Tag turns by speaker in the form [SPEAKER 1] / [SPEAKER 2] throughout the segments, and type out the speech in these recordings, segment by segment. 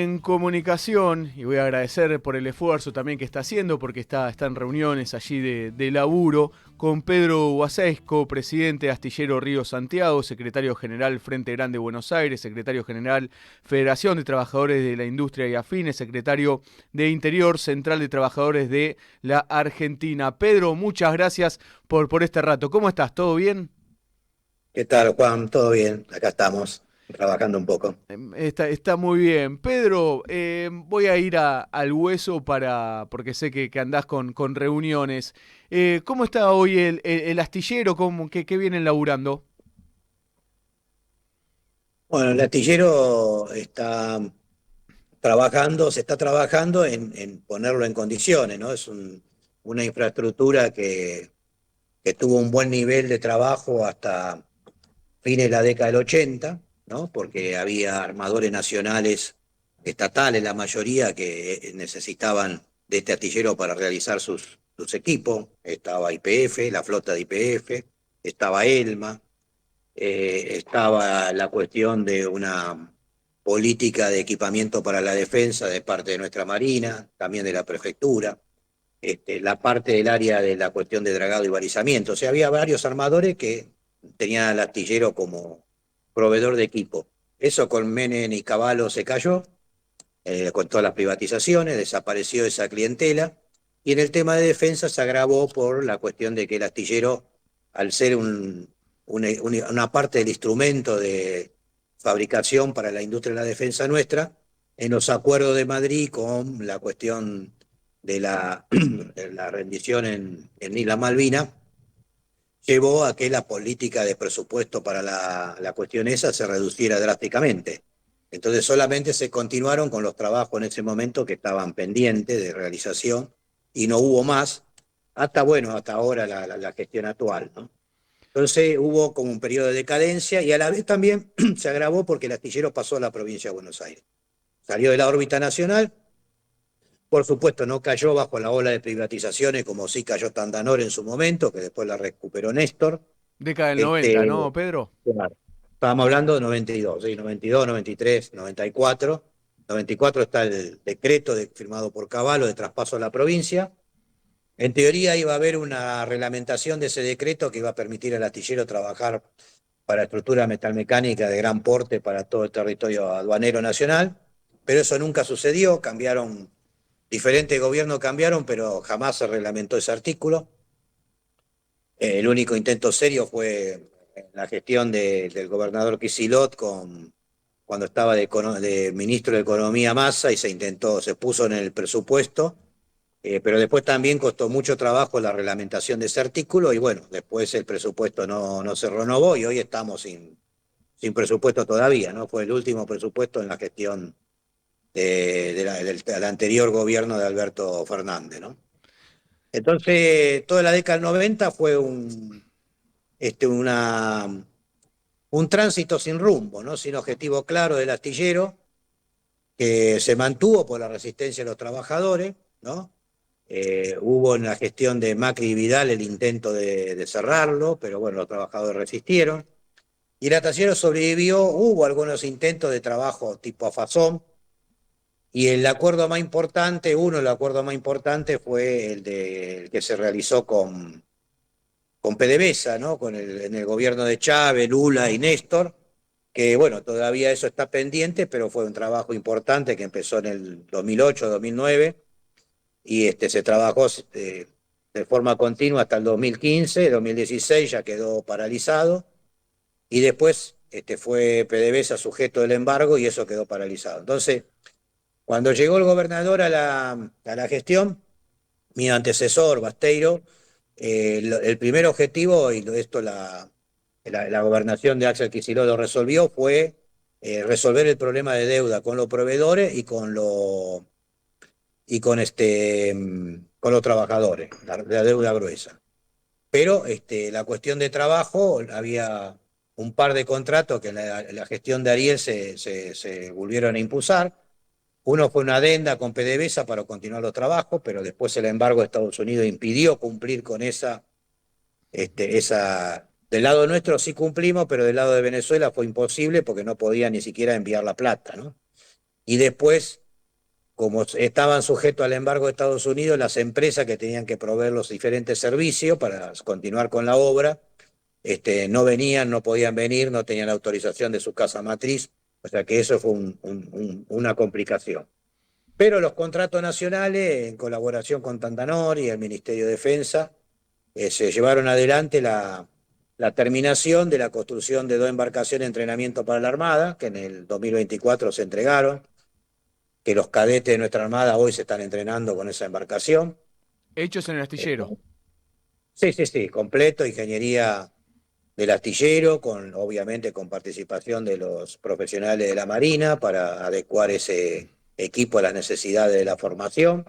[SPEAKER 1] en comunicación y voy a agradecer por el esfuerzo también que está haciendo porque está en reuniones allí de laburo con Pedro Guasesco, presidente de Astillero Río Santiago, secretario general Frente Grande Buenos Aires, secretario general Federación de Trabajadores de la Industria y Afines, secretario de Interior, Central de Trabajadores de la Argentina. Pedro, muchas gracias por este rato. ¿Cómo estás? ¿Todo bien?
[SPEAKER 2] ¿Qué tal, Juan? ¿Todo bien? Acá estamos, trabajando un poco.
[SPEAKER 1] Está muy bien. Pedro, voy a ir al hueso porque sé que andás con reuniones. ¿Cómo está hoy el astillero? ¿Qué vienen laburando?
[SPEAKER 2] Bueno, el astillero está trabajando, se está trabajando en ponerlo en condiciones, ¿no? Una infraestructura que tuvo un buen nivel de trabajo hasta fines de la década del 80, ¿no? Porque había armadores nacionales, estatales, la mayoría, que necesitaban de este astillero para realizar sus equipos. Estaba YPF, la flota de YPF, estaba Elma. Estaba la cuestión de una política de equipamiento para la defensa de parte de nuestra Marina, también de la prefectura, la parte del área de la cuestión de dragado y balizamiento. O sea, había varios armadores que tenían al astillero como proveedor de equipo. Eso con Menem y Cavallo se cayó, con todas las privatizaciones, desapareció esa clientela. Y en el tema de defensa se agravó por la cuestión de que el astillero, al ser una parte del instrumento de fabricación para la industria de la defensa nuestra, en los acuerdos de Madrid con la cuestión de de la rendición en Isla Malvina, llevó a que la política de presupuesto para la cuestión esa se reduciera drásticamente. Entonces solamente se continuaron con los trabajos en ese momento que estaban pendientes de realización y no hubo más hasta, bueno, hasta ahora la gestión actual, ¿no? Entonces hubo como un periodo de decadencia y a la vez también se agravó porque el astillero pasó a la provincia de Buenos Aires. Salió de la órbita nacional, por supuesto no cayó bajo la ola de privatizaciones como sí cayó Tandanor en su momento, que después la recuperó Néstor.
[SPEAKER 1] Década del 90,
[SPEAKER 2] Este,
[SPEAKER 1] ¿no, Pedro?
[SPEAKER 2] claro. Estábamos hablando de 92, ¿sí? 92, 93, 94. 94 está el decreto firmado por Cavallo de traspaso a la provincia. En teoría iba a haber una reglamentación de ese decreto que iba a permitir al astillero trabajar para estructura metalmecánica de gran porte para todo el territorio aduanero nacional, pero eso nunca sucedió, cambiaron, diferentes gobiernos cambiaron, pero jamás se reglamentó ese artículo. El único intento serio fue la gestión del gobernador Kicillof cuando estaba de ministro de Economía Massa y se puso en el presupuesto, pero después también costó mucho trabajo la reglamentación de ese artículo y bueno, después el presupuesto no se renovó y hoy estamos sin presupuesto todavía, ¿no? Fue el último presupuesto en la gestión del anterior gobierno de Alberto Fernández, ¿no? Entonces, toda la década del 90 fue este, una, un tránsito sin rumbo, ¿no? Sin objetivo claro del astillero, que se mantuvo por la resistencia de los trabajadores, ¿no? Hubo en la gestión de Macri y Vidal el intento de cerrarlo, pero bueno, los trabajadores resistieron. Y el astillero sobrevivió, hubo algunos intentos de trabajo tipo afazón, y el acuerdo más importante, uno de los acuerdos más importantes fue el que se realizó con PDVSA, ¿no? En el gobierno de Chávez, Lula y Néstor, que bueno, todavía eso está pendiente, pero fue un trabajo importante que empezó en el 2008, 2009, y se trabajó de forma continua hasta el 2015, 2016 ya quedó paralizado, y después fue PDVSA sujeto del embargo y eso quedó paralizado. Entonces, cuando llegó el gobernador a la gestión, mi antecesor, Basteiro, el primer objetivo, y esto la gobernación de Axel Kicillof lo resolvió, fue resolver el problema de deuda con los proveedores y con los trabajadores, la deuda gruesa. Pero la cuestión de trabajo, había un par de contratos que en la gestión de Ariel se volvieron a impulsar. Uno fue una adenda con PDVSA para continuar los trabajos, pero después el embargo de Estados Unidos impidió cumplir con esa. Del lado nuestro sí cumplimos, pero del lado de Venezuela fue imposible porque no podía ni siquiera enviar la plata, ¿no? y después, como estaban sujetos al embargo de Estados Unidos, las empresas que tenían que proveer los diferentes servicios para continuar con la obra, no venían, no podían venir, no tenían autorización de su casa matriz, o sea que eso fue una complicación. Pero los contratos nacionales, en colaboración con Tandanor y el Ministerio de Defensa, se llevaron adelante la terminación de la construcción de 2 embarcaciones de entrenamiento para la Armada, que en el 2024 se entregaron, que los cadetes de nuestra Armada hoy se están entrenando con esa embarcación.
[SPEAKER 1] Hechos en el
[SPEAKER 2] Eh,
[SPEAKER 1] astillero.
[SPEAKER 2] Sí, sí, sí, completo, ingeniería del astillero, obviamente con participación de los profesionales de la Marina para adecuar ese equipo a las necesidades de la formación.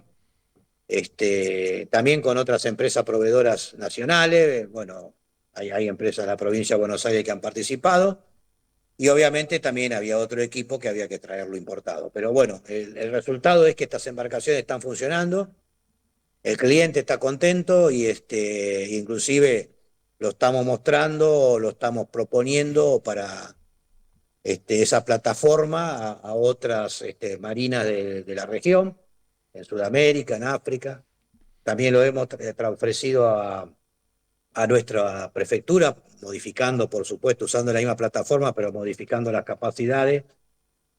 [SPEAKER 2] También con otras empresas proveedoras nacionales, bueno, hay empresas de la provincia de Buenos Aires que han participado, y obviamente también había otro equipo que había que traerlo importado. Pero bueno, el resultado es que estas embarcaciones están funcionando, el cliente está contento y inclusive lo estamos mostrando, lo estamos proponiendo para esa plataforma a otras marinas de la región, en Sudamérica, en África. También lo hemos ofrecido a nuestra prefectura, modificando, por supuesto, usando la misma plataforma, pero modificando las capacidades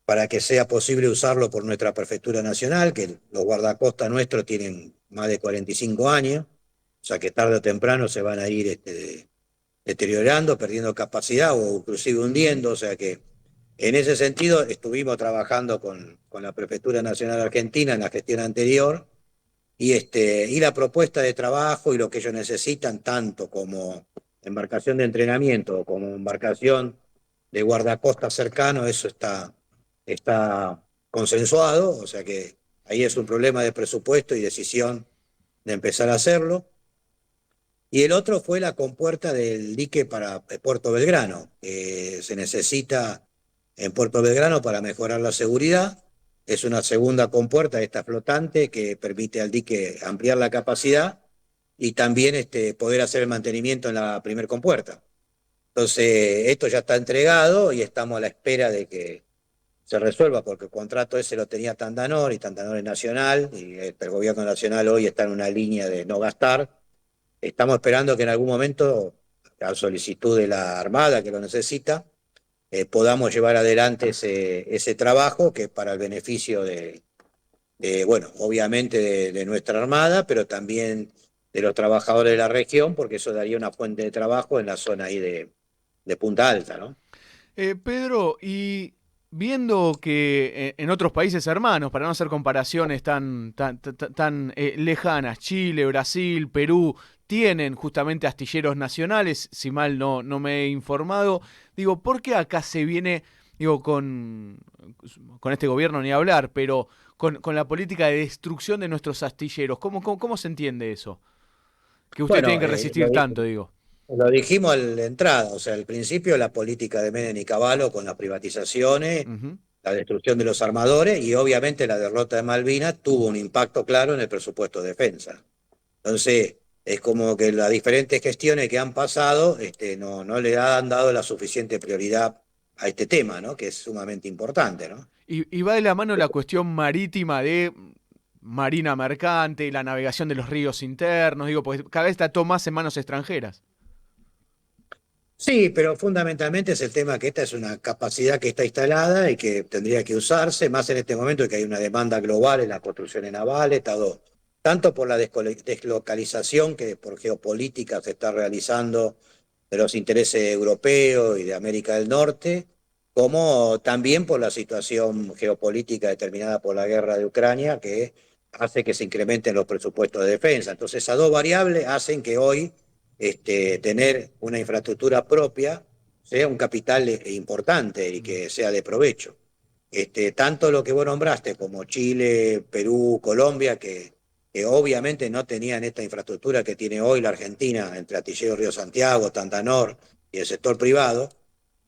[SPEAKER 2] para que sea posible usarlo por nuestra prefectura nacional, que los guardacostas nuestros tienen más de 45 años, o sea que tarde o temprano se van a ir deteriorando, perdiendo capacidad o inclusive hundiendo, o sea que en ese sentido estuvimos trabajando con la Prefectura Nacional Argentina en la gestión anterior, y la propuesta de trabajo y lo que ellos necesitan, tanto como embarcación de entrenamiento como embarcación de guardacosta cercano, eso está consensuado, o sea que ahí es un problema de presupuesto y decisión de empezar a hacerlo. Y el otro fue la compuerta del dique para Puerto Belgrano, que se necesita en Puerto Belgrano para mejorar la seguridad. Es una segunda compuerta, esta flotante, que permite al dique ampliar la capacidad y también poder hacer el mantenimiento en la primer compuerta. Entonces, esto ya está entregado y estamos a la espera de que se resuelva, porque el contrato ese lo tenía Tandanor y Tandanor es nacional, y el gobierno nacional hoy está en una línea de no gastar. Estamos esperando que en algún momento, a solicitud de la Armada que lo necesita, podamos llevar adelante ese trabajo que es para el beneficio bueno, obviamente de nuestra Armada, pero también de los trabajadores de la región, porque eso daría una fuente de trabajo en la zona ahí de Punta Alta, ¿no?
[SPEAKER 1] Pedro, y viendo que en otros países hermanos, para no hacer comparaciones tan lejanas, Chile, Brasil, Perú, tienen justamente astilleros nacionales, si mal no me he informado, digo, ¿por qué acá se viene, digo, con este gobierno ni hablar, pero con la política de destrucción de nuestros astilleros? ¿Cómo se entiende eso? Que ustedes tienen
[SPEAKER 2] Bueno,
[SPEAKER 1] que resistir tanto, digo.
[SPEAKER 2] lo dijimos a la entrada, o sea, al principio la política de Menem y Cavallo con las privatizaciones,
[SPEAKER 1] Ujú.
[SPEAKER 2] la destrucción de los armadores y obviamente la derrota de Malvinas tuvo un impacto claro en el presupuesto de defensa. Entonces, es como que las diferentes gestiones que han pasado no le han dado la suficiente prioridad a este tema, ¿no? Que es sumamente importante, ¿no?
[SPEAKER 1] Y va de la mano la cuestión marítima de marina mercante, la navegación de los ríos internos, digo, porque cada vez está todo más en manos extranjeras.
[SPEAKER 2] Sí, pero fundamentalmente es el tema que esta es una capacidad que está instalada y que tendría que usarse, más en este momento que hay una demanda global en las construcciones navales, tanto por la deslocalización que por geopolítica se está realizando de los intereses europeos y de América del Norte, como también por la situación geopolítica determinada por la guerra de Ucrania, que hace que se incrementen los presupuestos de defensa. Entonces, esas dos variables hacen que hoy tener una infraestructura propia sea un capital importante y que sea de provecho. Tanto lo que vos nombraste como Chile, Perú, Colombia, que obviamente no tenían esta infraestructura que tiene hoy la Argentina entre Astillero Río Santiago, Tantanor y el sector privado,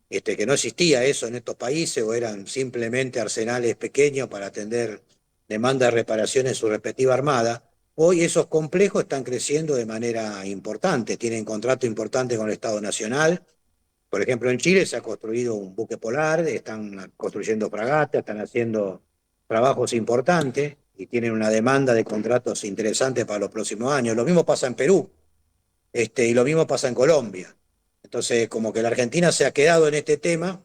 [SPEAKER 2] que no existía eso en estos países o eran simplemente arsenales pequeños para atender demanda de reparación en su respectiva armada. Hoy esos complejos están creciendo de manera importante, tienen contrato importante con el Estado Nacional. Por ejemplo, en Chile se ha construido un buque polar, están construyendo fragatas, están haciendo trabajos importantes y tienen una demanda de contratos interesantes para los próximos años. Lo mismo pasa en Perú, y lo mismo pasa en Colombia. Entonces, como que la Argentina se ha quedado en este tema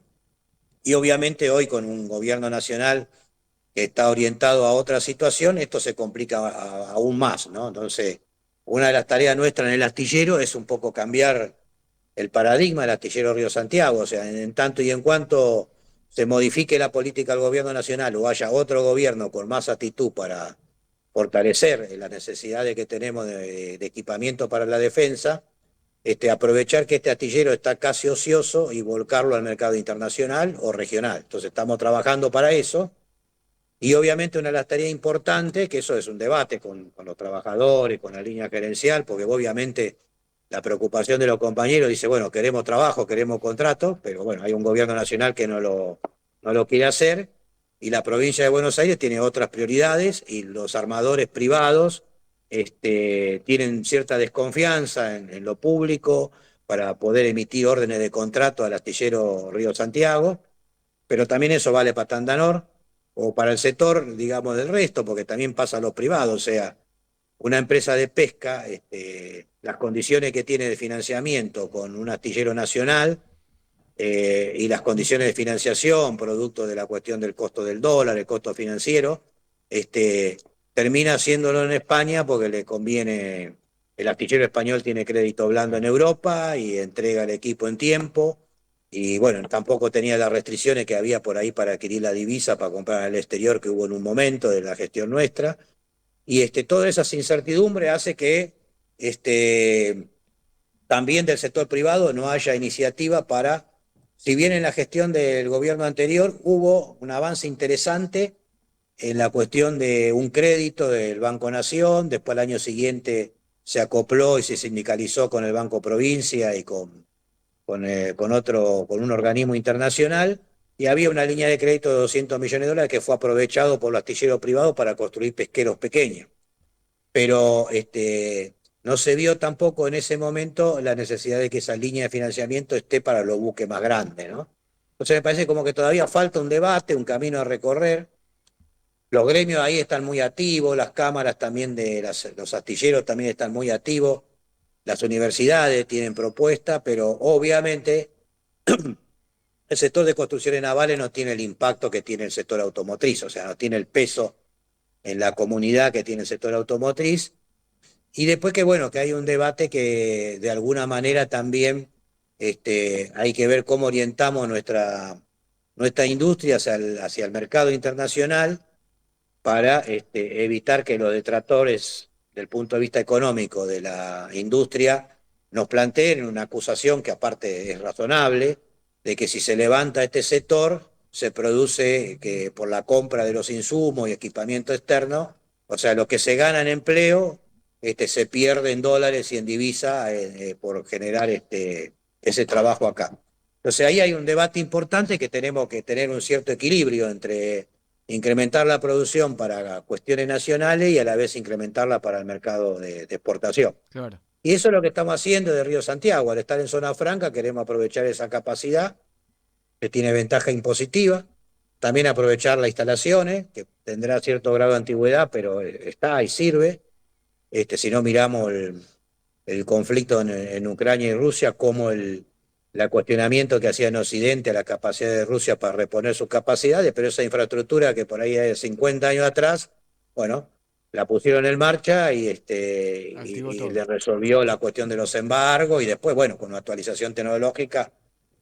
[SPEAKER 2] y obviamente hoy con un gobierno nacional que está orientado a otra situación, esto se complica aún más, ¿no? Entonces, una de las tareas nuestras en el astillero es un poco cambiar el paradigma del astillero Río Santiago, o sea, en tanto y en cuanto se modifique la política del gobierno nacional o haya otro gobierno con más actitud para fortalecer las necesidades que tenemos de equipamiento para la defensa, aprovechar que este astillero está casi ocioso y volcarlo al mercado internacional o regional. Entonces estamos trabajando para eso. Y obviamente una de las tareas importantes, que eso es un debate con los trabajadores, con la línea gerencial, porque obviamente la preocupación de los compañeros dice, bueno, queremos trabajo, queremos contrato, pero bueno, hay un gobierno nacional que no lo quiere hacer, y la provincia de Buenos Aires tiene otras prioridades, y los armadores privados tienen cierta desconfianza en lo público para poder emitir órdenes de contrato al astillero Río Santiago, pero también eso vale para Tandanor o para el sector, digamos, del resto, porque también pasa a los privados, o sea, una empresa de pesca, las condiciones que tiene de financiamiento con un astillero nacional y las condiciones de financiación, producto de la cuestión del costo del dólar, el costo financiero, termina haciéndolo en España porque le conviene, el astillero español tiene crédito blando en Europa y entrega el equipo en tiempo. Y bueno, tampoco tenía las restricciones que había por ahí para adquirir la divisa, para comprar al exterior, que hubo en un momento de la gestión nuestra. Y toda esa incertidumbre hace que también del sector privado no haya iniciativa para, si bien en la gestión del gobierno anterior hubo un avance interesante en la cuestión de un crédito del Banco Nación, después al año siguiente se acopló y se sindicalizó con el Banco Provincia y con un organismo internacional, y había una línea de crédito de 200 millones de dólares que fue aprovechado por los astilleros privados para construir pesqueros pequeños. Pero no se vio tampoco en ese momento la necesidad de que esa línea de financiamiento esté para los buques más grandes, ¿no? Entonces me parece como que todavía falta un debate, un camino a recorrer. Los gremios ahí están muy activos, las cámaras también los astilleros también están muy activos, las universidades tienen propuestas, pero obviamente el sector de construcciones navales no tiene el impacto que tiene el sector automotriz, o sea, no tiene el peso en la comunidad que tiene el sector automotriz. Y después que bueno, que hay un debate que de alguna manera también hay que ver cómo orientamos nuestra industria hacia el mercado internacional para evitar que los detractores del punto de vista económico de la industria nos planteen una acusación que aparte es razonable, de que si se levanta este sector, se produce que por la compra de los insumos y equipamiento externo, o sea, lo que se gana en empleo, se pierde en dólares y en divisa por generar ese trabajo acá. Entonces ahí hay un debate importante que tenemos que tener un cierto equilibrio entre incrementar la producción para cuestiones nacionales y a la vez incrementarla para el mercado de exportación.
[SPEAKER 1] Claro.
[SPEAKER 2] Y eso es lo que estamos haciendo de Río Santiago. Al estar en zona franca queremos aprovechar esa capacidad que tiene ventaja impositiva, también aprovechar las instalaciones, que tendrá cierto grado de antigüedad, pero está y sirve. Si no miramos el conflicto en Ucrania y Rusia, como el cuestionamiento que hacía en Occidente a la capacidad de Rusia para reponer sus capacidades, pero esa infraestructura que por ahí de 50 años atrás, bueno, la pusieron en marcha
[SPEAKER 1] Activó
[SPEAKER 2] y
[SPEAKER 1] todo.
[SPEAKER 2] le resolvió la cuestión de los embargos y después, bueno, con una actualización tecnológica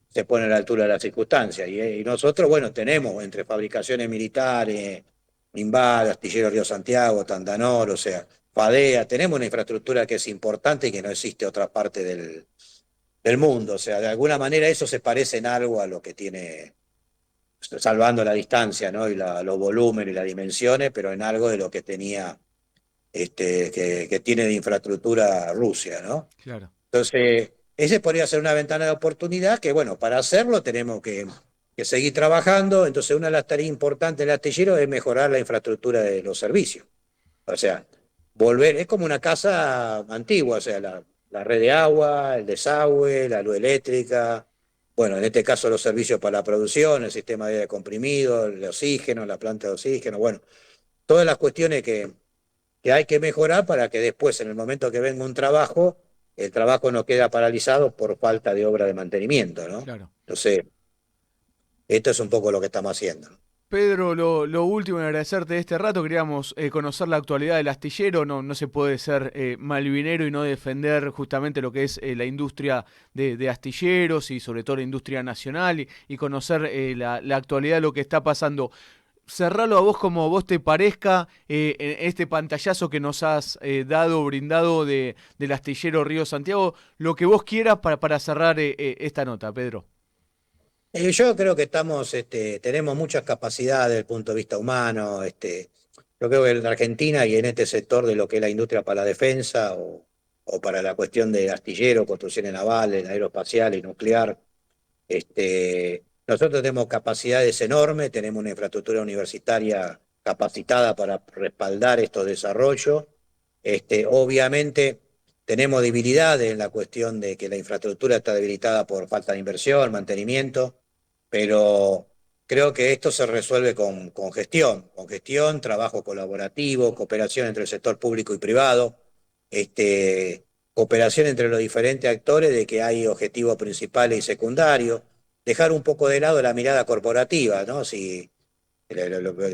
[SPEAKER 2] se pone a la altura de las circunstancias. Y nosotros, bueno, tenemos entre fabricaciones militares, Invad, Astillero Río Santiago, Tandanor, o sea, Fadea, tenemos una infraestructura que es importante y que no existe en otra parte del mundo. O sea, de alguna manera eso se parece en algo a lo que tiene, salvando la distancia, ¿no? Y los volúmenes y las dimensiones, pero en algo de lo que tenía, que tiene de infraestructura Rusia, ¿no?
[SPEAKER 1] Claro.
[SPEAKER 2] Entonces, ese podría ser una ventana de oportunidad que, bueno, para hacerlo tenemos que seguir trabajando. Entonces, una de las tareas importantes del astillero es mejorar la infraestructura de los servicios. O sea, volver, es como una casa antigua, o sea, la red de agua, el desagüe, la luz eléctrica, bueno, en este caso los servicios para la producción, el sistema de aire comprimido, el oxígeno, la planta de oxígeno, bueno, todas las cuestiones que hay que mejorar para que después, en el momento que venga un trabajo, el trabajo no queda paralizado por falta de obra de mantenimiento, ¿no?
[SPEAKER 1] Claro.
[SPEAKER 2] Entonces, esto es un poco lo que estamos haciendo, ¿no?
[SPEAKER 1] Pedro, lo último en agradecerte de este rato, queríamos conocer la actualidad del astillero, no se puede ser malvinero y no defender justamente lo que es la industria de astilleros y sobre todo la industria nacional y conocer la actualidad de lo que está pasando. Cerralo a vos como a vos te parezca, en este pantallazo que nos has dado, brindado del astillero Río Santiago, lo que vos quieras para cerrar esta nota, Pedro.
[SPEAKER 2] Yo creo que tenemos muchas capacidades desde el punto de vista humano. Yo creo que en Argentina y en este sector de lo que es la industria para la defensa o para la cuestión de astillero, construcciones navales, aeroespacial y nuclear, nosotros tenemos capacidades enormes, tenemos una infraestructura universitaria capacitada para respaldar estos desarrollos. Obviamente tenemos debilidades en la cuestión de que la infraestructura está debilitada por falta de inversión, mantenimiento, pero creo que esto se resuelve con gestión, trabajo colaborativo, cooperación entre el sector público y privado, cooperación entre los diferentes actores de que hay objetivos principales y secundarios, dejar un poco de lado la mirada corporativa, ¿no? Si,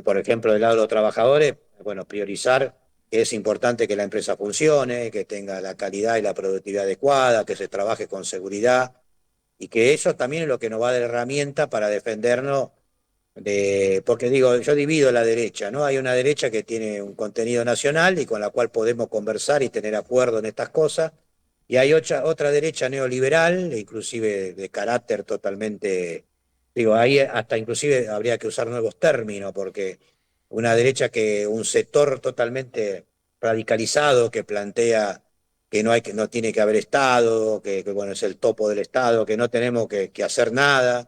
[SPEAKER 2] por ejemplo, del lado de los trabajadores, bueno, priorizar que es importante que la empresa funcione, que tenga la calidad y la productividad adecuada, que se trabaje con seguridad y que eso también es lo que nos va a dar herramienta para defendernos porque digo, yo divido la derecha, ¿no? Hay una derecha que tiene un contenido nacional y con la cual podemos conversar y tener acuerdo en estas cosas, y hay otra derecha neoliberal, inclusive de carácter totalmente, digo, ahí hasta inclusive habría que usar nuevos términos, porque una derecha un sector totalmente radicalizado que plantea que no tiene que haber Estado, bueno, es el topo del Estado, que no tenemos que hacer nada,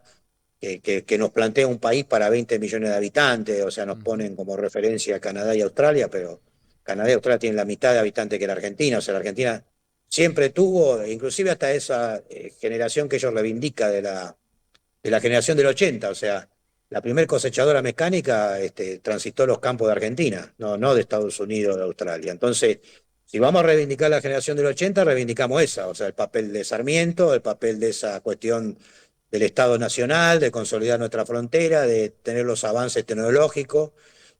[SPEAKER 2] que nos plantea un país para 20 millones de habitantes, o sea, nos
[SPEAKER 1] Ujú.
[SPEAKER 2] ponen como referencia a Canadá y Australia, pero Canadá y Australia tienen la mitad de habitantes que la Argentina, o sea, la Argentina siempre tuvo, inclusive hasta esa generación que ellos reivindica de la generación del 80, o sea, la primer cosechadora mecánica transitó los campos de Argentina, no de Estados Unidos o de Australia. Entonces, si vamos a reivindicar la generación del 80, reivindicamos esa, o sea, el papel de Sarmiento, el papel de esa cuestión del Estado Nacional, de consolidar nuestra frontera, de tener los avances tecnológicos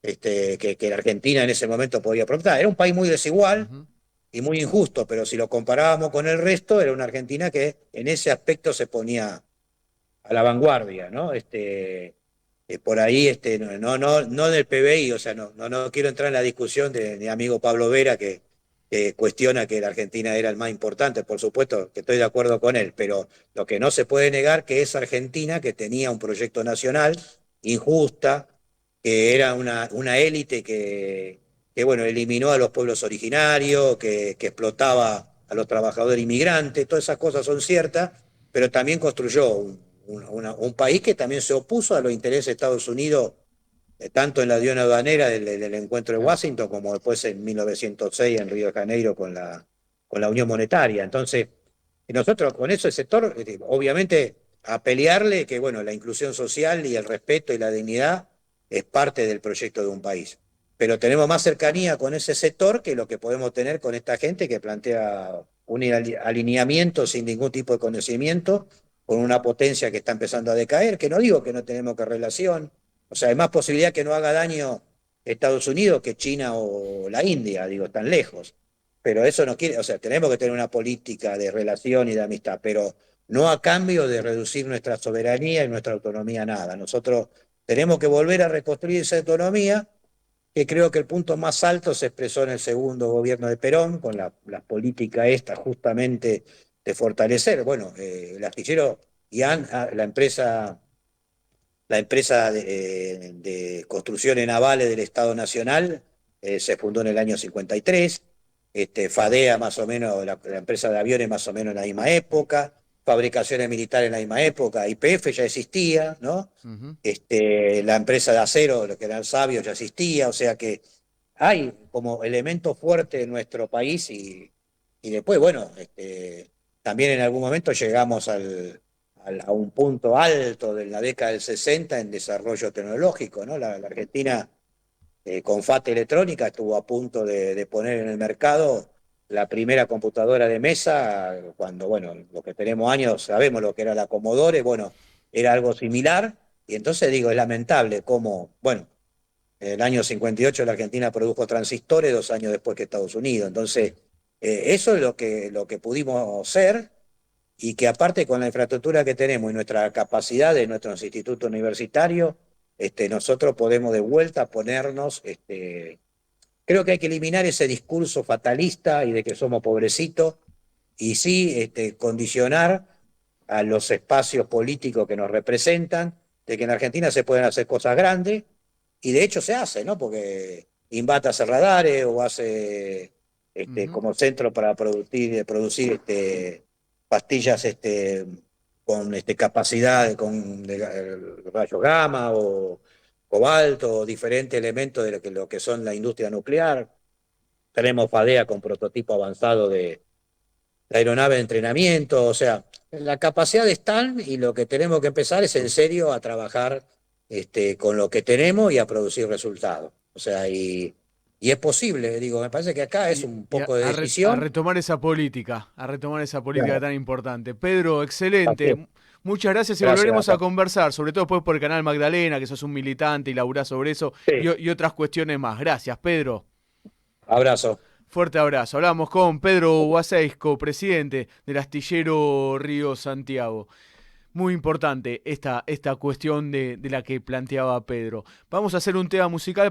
[SPEAKER 2] que la Argentina en ese momento podía aprovechar. Era un país muy desigual
[SPEAKER 1] Ujú.
[SPEAKER 2] y muy injusto, pero si lo comparábamos con el resto, era una Argentina que en ese aspecto se ponía a la vanguardia, ¿no? Por ahí, no del PBI, o sea, no quiero entrar en la discusión de mi amigo Pablo Vera, que cuestiona que la Argentina era el más importante, por supuesto que estoy de acuerdo con él, pero lo que no se puede negar que es Argentina que tenía un proyecto nacional injusta, que era una élite bueno, eliminó a los pueblos originarios, que explotaba a los trabajadores inmigrantes, todas esas cosas son ciertas, pero también construyó un país que también se opuso a los intereses de Estados Unidos, tanto en la Diana Aduanera del encuentro de
[SPEAKER 1] Claro.
[SPEAKER 2] Washington, como después en 1906 en Río de Janeiro con la Unión Monetaria. Entonces, nosotros con eso, el sector, obviamente, a pelearle que, bueno, la inclusión social y el respeto y la dignidad es parte del proyecto de un país. Pero tenemos más cercanía con ese sector que lo que podemos tener con esta gente que plantea un alineamiento sin ningún tipo de conocimiento, con una potencia que está empezando a decaer, que no digo que no tenemos que relación, o sea, hay más posibilidad que no haga daño Estados Unidos que China o la India, digo, están lejos. Pero eso no quiere, o sea, tenemos que tener una política de relación y de amistad, pero no a cambio de reducir nuestra soberanía y nuestra autonomía a nada. Nosotros tenemos que volver a reconstruir esa autonomía, que creo que el punto más alto se expresó en el segundo gobierno de Perón, con la política esta justamente de fortalecer, bueno, el astillero IAN, la empresa de construcciones navales del Estado Nacional, se fundó en el año 53, FADEA más o menos, la empresa de aviones más o menos en la misma época, fabricaciones militares en la misma época, YPF ya existía, ¿no?
[SPEAKER 1] Ujú.
[SPEAKER 2] La empresa de acero, lo que era el Sabio, ya existía, o sea que hay como elemento fuerte en nuestro país y después, bueno, también en algún momento llegamos a un punto alto de la década del 60 en desarrollo tecnológico, ¿no? La Argentina con FAT Electrónica estuvo a punto de poner en el mercado la primera computadora de mesa, cuando, bueno, los que tenemos años sabemos lo que era la Commodore, bueno, era algo similar, y entonces digo, es lamentable cómo, bueno, en el año 58 la Argentina produjo transistores, 2 años después que Estados Unidos, entonces eso es lo que pudimos ser, y que aparte con la infraestructura que tenemos y nuestra capacidad de nuestros institutos universitarios, nosotros podemos de vuelta ponernos, creo que hay que eliminar ese discurso fatalista y de que somos pobrecitos, y sí condicionar a los espacios políticos que nos representan, de que en Argentina se pueden hacer cosas grandes, y de hecho se hace, ¿no? Porque Invata hace radares o hace como centro para producir pastillas con capacidad con rayos gamma o cobalto, diferentes elementos de lo que son la industria nuclear. Tenemos FADEA con prototipo avanzado de aeronave de entrenamiento, o sea, la capacidad están, y lo que tenemos que empezar es en serio a trabajar con lo que tenemos y a producir resultados. O sea, y es posible, digo, me parece que acá es un
[SPEAKER 1] Y
[SPEAKER 2] poco de
[SPEAKER 1] a
[SPEAKER 2] decisión.
[SPEAKER 1] retomar a retomar esa política
[SPEAKER 2] Claro,
[SPEAKER 1] tan importante. Pedro,
[SPEAKER 2] así es.
[SPEAKER 1] excelente. Muchas gracias y
[SPEAKER 2] Gracias,
[SPEAKER 1] volveremos a
[SPEAKER 2] Gastón.
[SPEAKER 1] conversar, sobre todo después por el canal Magdalena, que sos un militante y laburás sobre eso
[SPEAKER 2] Sí,
[SPEAKER 1] y otras cuestiones más. Gracias, Pedro.
[SPEAKER 2] abrazo.
[SPEAKER 1] Fuerte abrazo. Hablamos con Pedro Guaseisco, presidente del astillero Río Santiago. Muy importante esta cuestión de la que planteaba Pedro. Vamos a hacer un tema musical para